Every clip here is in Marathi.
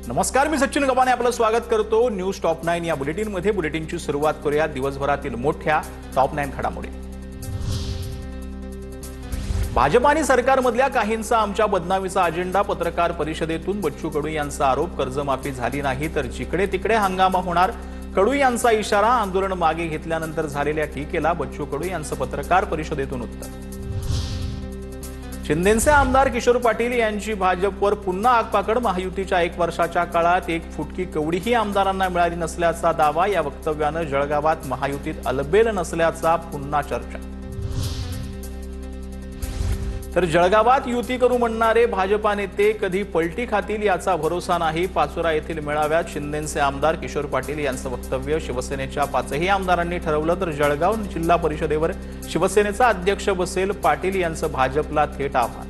नमस्कार, मी सचिन गबाने आपलं स्वागत करतो न्यूज टॉप 9 या बुलेटिनमध्ये। बुलेटिनची सुरुवात करूया दिवसभरातील मोठ्या टॉप 9 घडामोडी। भाजप आणि सरकारमधल्या काहींचा आमच्या बदनामीचा अजेंडा। पत्रकार परिषदेतून बच्चू कडू यांचा आरोप, कर्जमाफी झाली नाही तर जिकडे तिकडे हंगामा होणार। कडू यांचा इशारा, आंदोलन मागे घेतल्यानंतर झालेल्या टीकेला बच्चू कडू यांचं पत्रकार परिषदेतून उत्तर। शिंदेचे आमदार किशोर पाटील यांची भाजपवर पुन्हा आगपाकड। महायुतीच्या 1 वर्षाच्या काळात 1 फुटकी कवडीही आमदारांना मिळाली नसल्याचा दावा। या वक्तव्यानं जळगावात महायुतीत अलबेल नसल्याचा पुन्हा चर्चा। तर जळगावात युती करू म्हणणारे भाजपा नेते कधी पलटी खातील याचा भरोसा नाही। पाचोरा येथील मेळाव्यात शिंदेचे आमदार किशोर पाटील यांचं वक्तव्य। शिवसेनेच्या 5ही आमदारांनी ठरवलं तर जळगाव जिल्हा परिषदेवर शिवसेनेचा अध्यक्ष बसेल। पाटील यांचं भाजपला थेट आव्हान।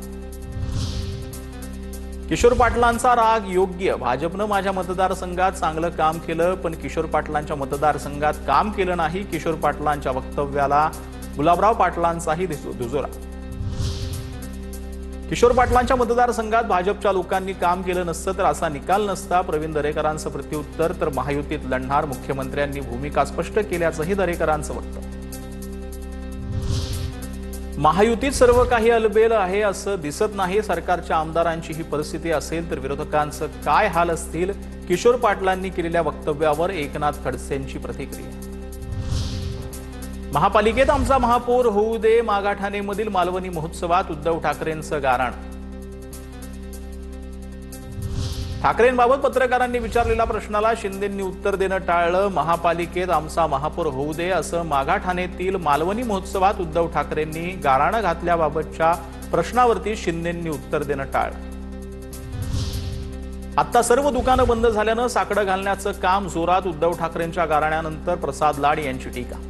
किशोर पाटलांचा राग योग्य। भाजपनं माझ्या मतदारसंघात चांगलं काम केलं, पण किशोर पाटलांच्या मतदारसंघात काम केलं नाही। किशोर पाटलांच्या वक्तव्याला गुलाबराव पाटलांचाही दुजोरा। किशोर पाटलांच्या मतदारसंघात भाजपच्या लोकांनी काम केलं नसतं तर असा निकाल नसता। प्रवीण दरेकरांचं प्रत्युत्तर, तर महायुतीत लढणार, मुख्यमंत्र्यांनी भूमिका स्पष्ट केल्याचंही दरेकरांचं वक्तव्य। महायुतीत सर्व काही अलबेल आहे असं दिसत नाही। सरकारच्या आमदारांची ही परिस्थिती असेल तर विरोधकांचं काय हाल असतील। किशोर पाटलांनी केलेल्या वक्तव्यावर एकनाथ खडसेंची प्रतिक्रिया। महापालिकेत आमचा महापौर होऊ दे। मागाठाणेमधील मालवणी महोत्सवात उद्धव ठाकरेंचं गारण। ठाकरेंबाबत पत्रकारांनी विचारलेल्या प्रश्नाला शिंदेंनी उत्तर देणं टाळलं। महापालिकेत आमचा महापौर होऊ दे असं मागाठाणेतील मालवणी महोत्सवात उद्धव ठाकरेंनी गाराणं घातल्याबाबतच्या प्रश्नावरती शिंदेंनी उत्तर देणं टाळलं। आता सर्व दुकानं बंद झाल्यानं साकडं घालण्याचं काम जोरात। उद्धव ठाकरेंच्या गाराण्यानंतर प्रसाद लाड यांची टीका।